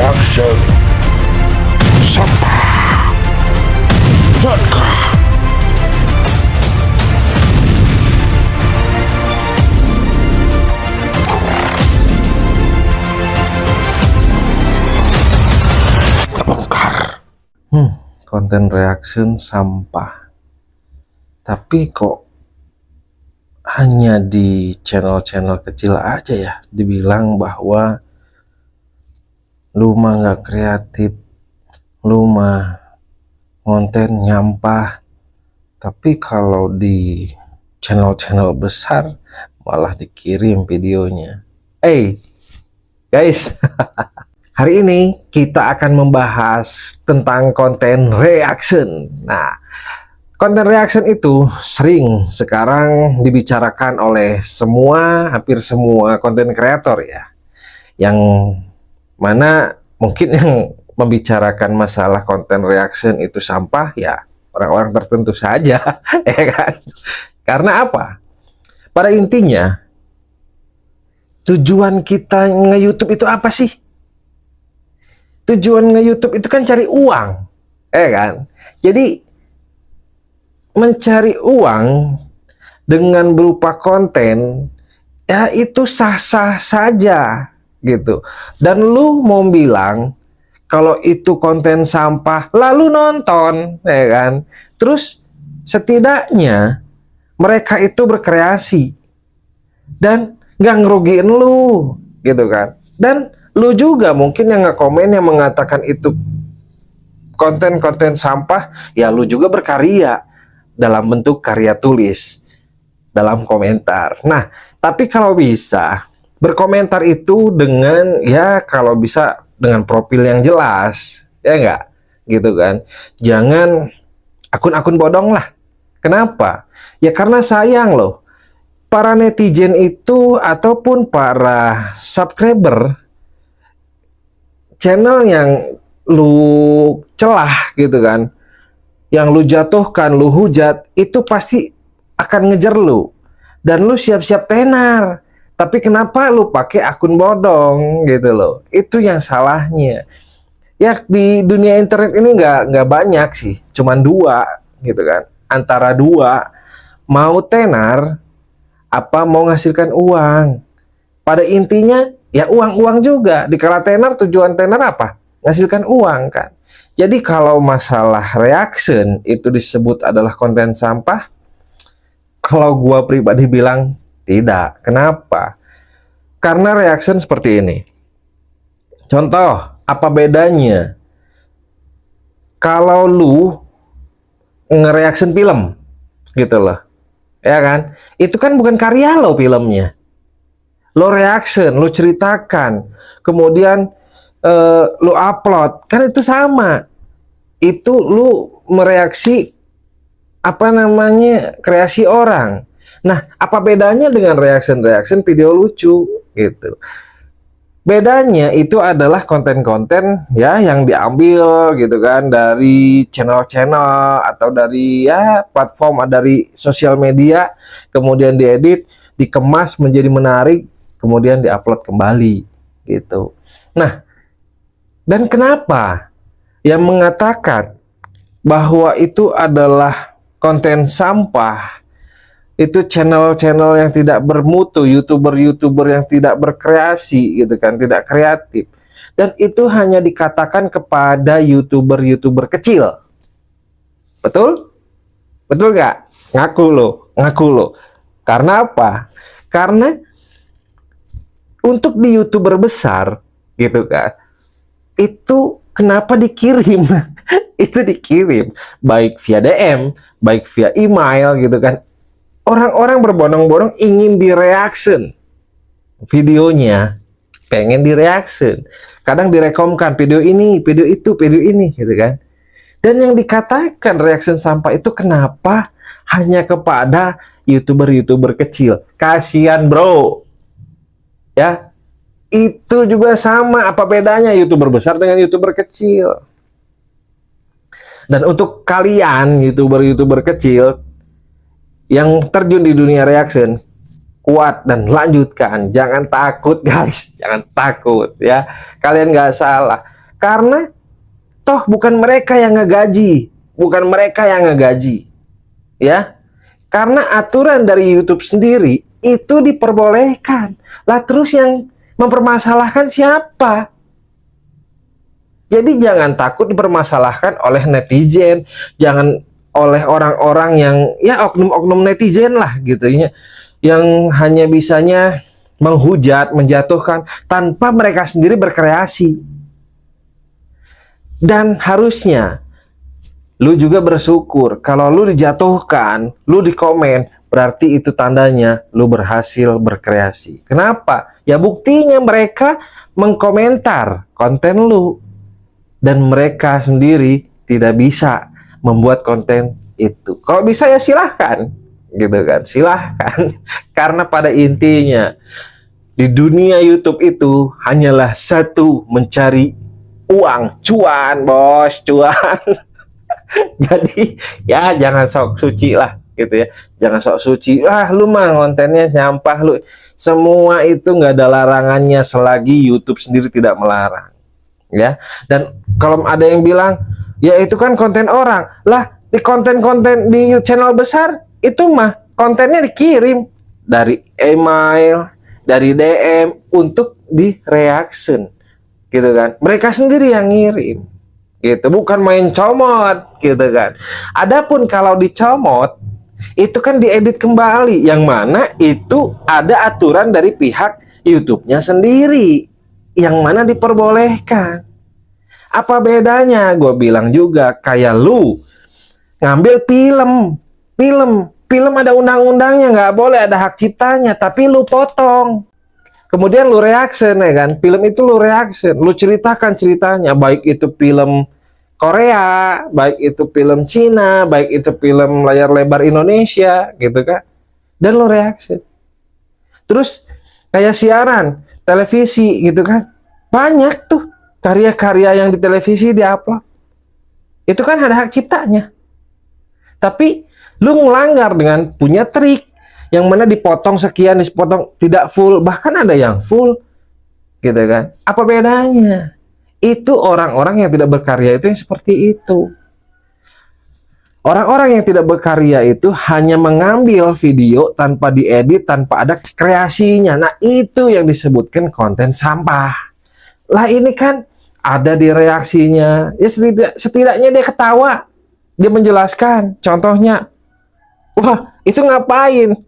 Reaction Sampah Nankah. Terbongkar. Konten reaction sampah. Tapi kok hanya di channel-channel kecil aja ya dibilang bahwa lu mah nggak kreatif, lu mah konten nyampah. Tapi kalau di channel-channel besar malah dikirim videonya. Guys, hari ini kita akan membahas tentang konten reaction. Nah, konten reaction itu sering sekarang dibicarakan oleh hampir semua konten kreator ya. Yang mana mungkin yang membicarakan masalah konten reaction itu sampah ya orang-orang tertentu saja, ya kan? Karena apa? Pada intinya tujuan kita nge-YouTube itu apa sih? Tujuan nge-YouTube itu kan cari uang, ya kan? Jadi mencari uang dengan berupa konten ya itu sah-sah saja gitu. Dan lu mau bilang kalau itu konten sampah lalu nonton, ya kan? Terus setidaknya mereka itu berkreasi dan nggak ngerugiin lu gitu kan. Dan lu juga mungkin yang nge-komen yang mengatakan itu konten-konten sampah, ya lu juga berkarya dalam bentuk karya tulis dalam komentar. Nah, tapi kalau bisa berkomentar itu dengan ya kalau bisa dengan profil yang jelas, ya enggak? Gitu kan. Jangan akun-akun bodong lah. Kenapa? Ya karena sayang loh. Para netizen itu ataupun para subscriber channel yang lu celah gitu kan, yang lu jatuhkan, lu hujat, itu pasti akan ngejar lu. Dan lu siap-siap tenar. Tapi kenapa lu pakai akun bodong gitu loh? Itu yang salahnya. Ya di dunia internet ini nggak banyak sih, cuman dua gitu kan. Antara dua, mau tenar apa mau menghasilkan uang. Pada intinya ya uang-uang juga. Dikala tenar, tujuan tenar apa? Menghasilkan uang kan. Jadi kalau masalah reaction itu disebut adalah konten sampah, kalau gua pribadi bilang tidak. Kenapa? Karena reaction seperti ini. Contoh, apa bedanya kalau lu nge-reaction film gitu loh, ya kan? Itu kan bukan karya lo filmnya. Lo reaction, lo ceritakan, kemudian lo upload, kan itu sama. Itu lu mereaksi apa namanya kreasi orang. Nah, apa bedanya dengan reaction video lucu gitu? Bedanya itu adalah konten-konten ya yang diambil gitu kan dari channel-channel atau dari ya platform, dari sosial media, kemudian diedit, dikemas menjadi menarik, kemudian diupload kembali gitu. Nah, dan kenapa yang mengatakan bahwa itu adalah konten sampah, itu channel-channel yang tidak bermutu, youtuber-youtuber yang tidak berkreasi gitu kan, tidak kreatif, dan itu hanya dikatakan kepada youtuber-youtuber kecil. Betul nggak? Ngaku lo. Karena apa? Karena untuk di youtuber besar gitu kan, itu kenapa dikirim? Itu dikirim baik via DM, baik via email gitu kan. Orang-orang berbondong-bondong ingin direaction videonya, pengen direaction. Kadang direkomkan video ini, video itu, video ini gitu kan. Dan yang dikatakan reaction sampah itu kenapa hanya kepada youtuber-youtuber kecil? Kasihan bro. Ya, itu juga sama. Apa bedanya youtuber besar dengan youtuber kecil? Dan untuk kalian youtuber-youtuber kecil yang terjun di dunia reaction, kuat dan lanjutkan, jangan takut guys, jangan takut ya, kalian nggak salah. Karena toh bukan mereka yang ngegaji, ya. Karena aturan dari YouTube sendiri itu diperbolehkan. Lah terus yang mempermasalahkan siapa? Jadi jangan takut dipermasalahkan oleh netizen, jangan oleh orang-orang yang ya oknum-oknum netizen lah gitu ya, yang hanya bisanya menghujat, menjatuhkan tanpa mereka sendiri berkreasi. Dan harusnya lu juga bersyukur kalau lu dijatuhkan, lu dikomen, berarti itu tandanya lu berhasil berkreasi. Kenapa? Ya buktinya mereka mengkomentar konten lu dan mereka sendiri tidak bisa membuat konten itu. Kalau bisa ya silahkan, gitu kan? Silahkan. Karena pada intinya di dunia YouTube itu hanyalah satu, mencari uang, cuan, bos, cuan. Jadi ya jangan sok suci lah gitu ya, jangan sok suci, lu mah kontennya sampah lu. Semua itu nggak ada larangannya selagi YouTube sendiri tidak melarang ya. Dan kalau ada yang bilang ya itu kan konten orang lah, di konten-konten di channel besar itu mah kontennya dikirim dari email, dari DM untuk di reaction gitu kan, mereka sendiri yang ngirim gitu, bukan main comot gitu kan. Adapun kalau dicomot itu kan diedit kembali, yang mana itu ada aturan dari pihak YouTube-nya sendiri, yang mana diperbolehkan. Apa bedanya? Gue bilang juga kayak lu ngambil film ada undang-undangnya, nggak boleh ada hak ciptanya, tapi lu potong. Kemudian lu reaction ya kan, film itu lu reaction, lu ceritakan ceritanya, baik itu film Korea, baik itu film Cina, baik itu film layar lebar Indonesia, gitu kan, dan lu reaction. Terus kayak siaran televisi gitu kan, banyak tuh karya-karya yang di televisi diupload, itu kan ada hak ciptanya, tapi lu ngelanggar dengan punya trik yang mana dipotong sekian, dipotong tidak full, bahkan ada yang full gitu kan. Apa bedanya? Itu orang-orang yang tidak berkarya itu yang seperti itu. Orang-orang yang tidak berkarya itu hanya mengambil video tanpa diedit, tanpa ada kreasinya. Nah itu yang disebutkan konten sampah. Lah ini kan ada di reaksinya, ya setidaknya dia ketawa, dia menjelaskan contohnya, wah itu ngapain.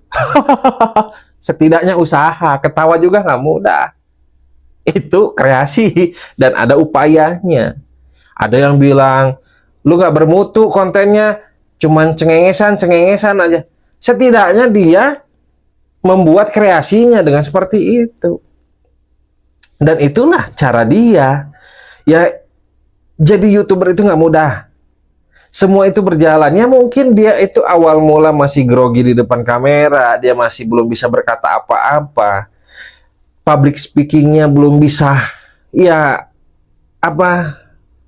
Setidaknya usaha, ketawa juga nggak mudah. Itu kreasi dan ada upayanya. Ada yang bilang, lu nggak bermutu kontennya, cuman cengengesan aja. Setidaknya dia membuat kreasinya dengan seperti itu. Dan itulah cara dia. Ya, jadi YouTuber itu nggak mudah. Semua itu berjalannya, mungkin dia itu awal mula masih grogi di depan kamera, dia masih belum bisa berkata apa-apa, public speakingnya belum bisa, ya apa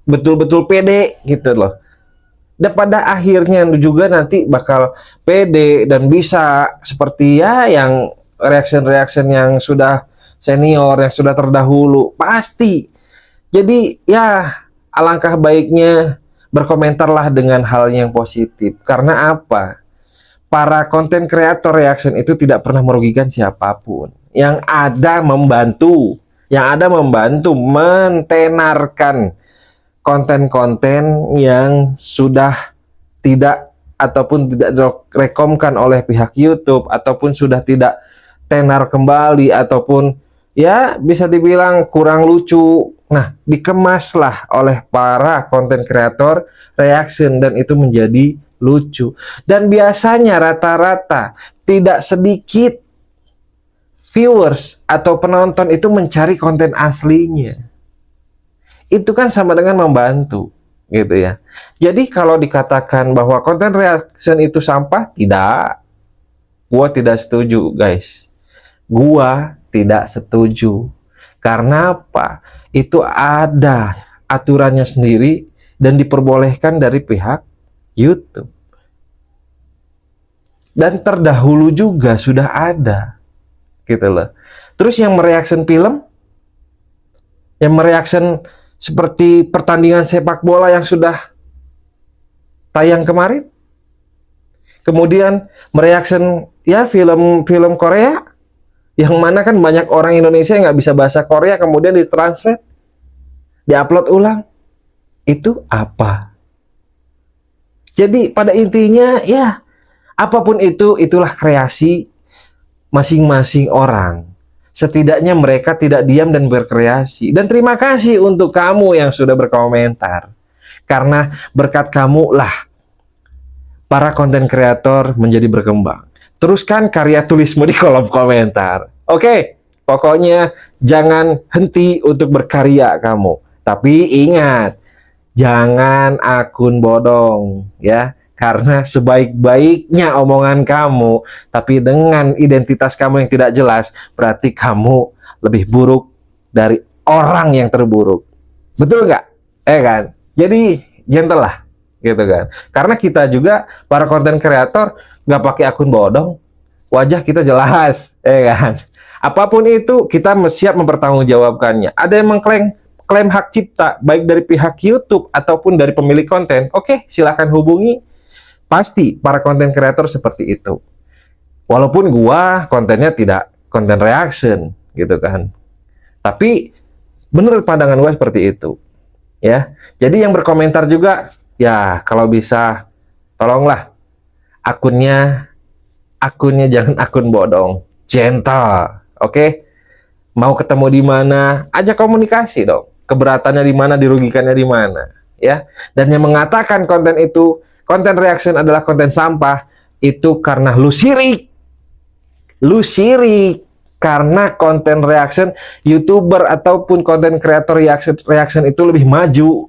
betul-betul pede gitu loh. Dan pada akhirnya juga nanti bakal pede dan bisa seperti ya yang reaction yang sudah senior, yang sudah terdahulu, pasti. Jadi ya alangkah baiknya berkomentarlah dengan hal yang positif. Karena apa? Para konten kreator reaction itu tidak pernah merugikan siapapun. Yang ada membantu mentenarkan konten-konten yang sudah tidak ataupun tidak direkomkan oleh pihak YouTube, ataupun sudah tidak tenar kembali, ataupun ya bisa dibilang kurang lucu. Nah, dikemaslah oleh para konten kreator reaction dan itu menjadi lucu. Dan biasanya rata-rata tidak sedikit viewers atau penonton itu mencari konten aslinya. Itu kan sama dengan membantu, gitu ya. Jadi kalau dikatakan bahwa konten reaction itu sampah, tidak. Gua tidak setuju, guys. Gua tidak setuju. Karena apa? Itu ada aturannya sendiri dan diperbolehkan dari pihak YouTube. Dan terdahulu juga sudah ada. Gitu loh. Terus yang mereaction film, yang mereaction seperti pertandingan sepak bola yang sudah tayang kemarin. Kemudian mereaction ya film-film Korea, yang mana kan banyak orang Indonesia yang nggak bisa bahasa Korea, kemudian ditranslate, diupload ulang. Itu apa? Jadi pada intinya ya, apapun itu, itulah kreasi masing-masing orang. Setidaknya mereka tidak diam dan berkreasi. Dan terima kasih untuk kamu yang sudah berkomentar. Karena berkat kamu lah para konten kreator menjadi berkembang. Teruskan karya tulismu di kolom komentar. Oke, pokoknya jangan henti untuk berkarya kamu. Tapi ingat, jangan akun bodong ya. Karena sebaik-baiknya omongan kamu, tapi dengan identitas kamu yang tidak jelas, berarti kamu lebih buruk dari orang yang terburuk. Betul nggak? Kan? Jadi gentle lah, gitu kan? Karena kita juga para konten kreator nggak pakai akun bodong, wajah kita jelas, kan? Apapun itu kita siap mempertanggungjawabkannya. Ada yang mengklaim hak cipta, baik dari pihak YouTube ataupun dari pemilik konten. Oke, silahkan hubungi. Pasti para konten kreator seperti itu. Walaupun gua kontennya tidak konten reaction gitu kan. Tapi bener pandangan gua seperti itu. Ya. Jadi yang berkomentar juga ya kalau bisa tolonglah akunnya jangan akun bodong. Gentle. Oke? Mau ketemu di mana? Ajak komunikasi dong. Keberatannya di mana, dirugikannya di mana, ya. Dan yang mengatakan konten itu konten reaction adalah konten sampah, itu karena lu sirik. Lu sirik. Karena konten reaction, YouTuber ataupun konten kreator reaction itu lebih maju.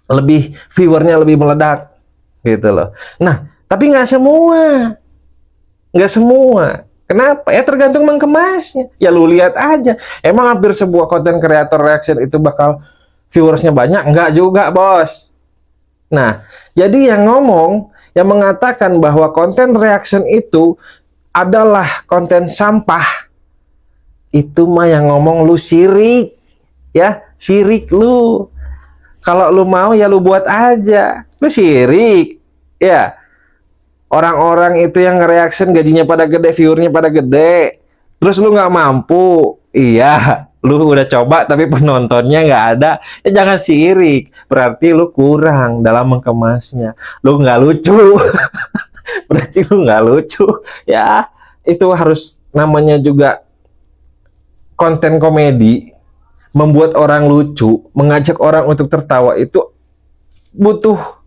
Lebih viewernya lebih meledak. Gitu loh. Nah, tapi nggak semua. Nggak semua. Kenapa? Ya tergantung mengemasnya. Ya lu lihat aja. Emang hampir sebuah konten kreator reaction itu bakal viewersnya banyak? Nggak juga, bos. Nah, jadi yang mengatakan bahwa konten reaction itu adalah konten sampah, itu mah yang ngomong lu sirik, ya, sirik lu. Kalau lu mau ya lu buat aja, lu sirik, ya. Orang-orang itu yang nge-reaction gajinya pada gede, viewernya pada gede, terus lu nggak mampu, iya. Lu udah coba tapi penontonnya nggak ada, ya jangan sirik. Berarti lu kurang dalam mengemasnya. Lu nggak lucu. Berarti lu nggak lucu. Ya, itu harus namanya juga konten komedi. Membuat orang lucu, mengajak orang untuk tertawa itu butuh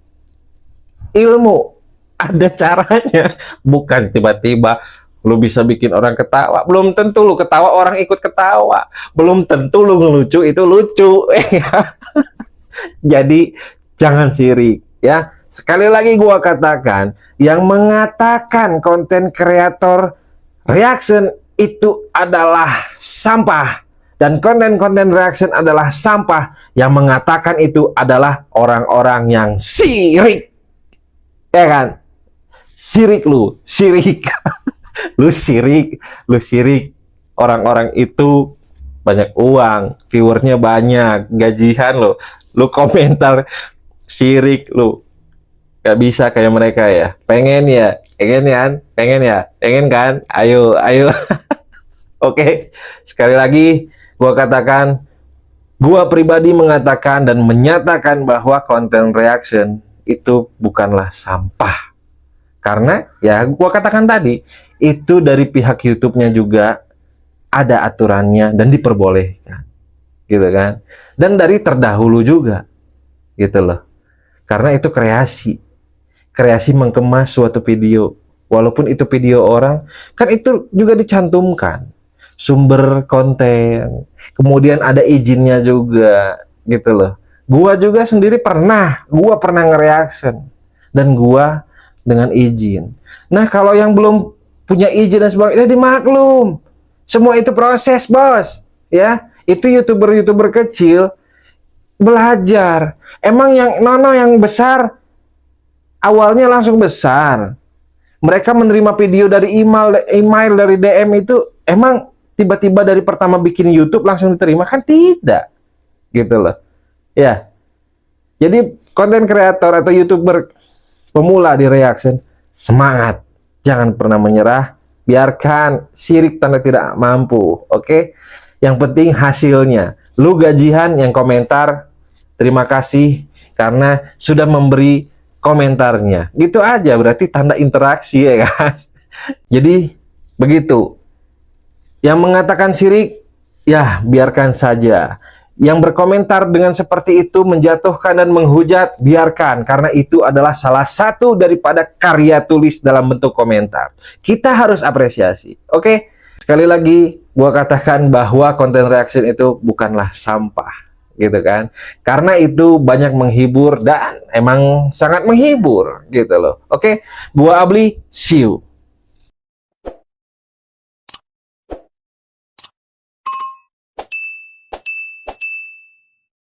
ilmu. Ada caranya. Bukan tiba-tiba lu bisa bikin orang ketawa. Belum tentu lu ketawa orang ikut ketawa. Belum tentu lu ngelucu itu lucu. Jadi jangan sirik ya. Sekali lagi gua katakan, yang mengatakan konten kreator reaction itu adalah sampah dan konten-konten reaction adalah sampah, yang mengatakan itu adalah orang-orang yang sirik. Ya kan? Sirik lu, sirik. Lu sirik, orang-orang itu banyak uang, viewernya banyak, gajian lu komentar sirik lu, gak bisa kayak mereka ya, pengen kan, ayo. Oke, sekali lagi gua katakan, gua pribadi mengatakan dan menyatakan bahwa konten reaction itu bukanlah sampah. Karena ya gua katakan tadi, itu dari pihak YouTube-nya juga ada aturannya dan diperbolehkan. Gitu kan? Dan dari terdahulu juga. Gitu loh. Karena itu kreasi. Kreasi mengemas suatu video. Walaupun itu video orang, kan itu juga dicantumkan sumber konten. Kemudian ada izinnya juga, gitu loh. Gua juga sendiri pernah nge-reaction dan gua dengan izin. Nah, kalau yang belum punya izin dan sebagainya, dimaklum. Semua itu proses, bos. Ya, itu YouTuber kecil belajar. Emang yang yang besar awalnya langsung besar. Mereka menerima video dari email dari DM itu emang tiba-tiba dari pertama bikin YouTube langsung diterima, kan tidak. Gitu loh. Ya. Jadi konten kreator atau YouTuber pemula di reaction, semangat. Jangan pernah menyerah. Biarkan sirik tanda tidak mampu. Oke? Yang penting hasilnya. Lu gajian yang komentar, terima kasih karena sudah memberi komentarnya. Gitu aja, berarti tanda interaksi ya kan? Jadi begitu. Yang mengatakan sirik, ya biarkan saja. Yang berkomentar dengan seperti itu, menjatuhkan dan menghujat, biarkan. Karena itu adalah salah satu daripada karya tulis dalam bentuk komentar. Kita harus apresiasi. Oke? Sekali lagi, gua katakan bahwa konten reaction itu bukanlah sampah. Gitu kan? Karena itu banyak menghibur dan emang sangat menghibur. Gitu loh. Oke? Gua Abli, see you.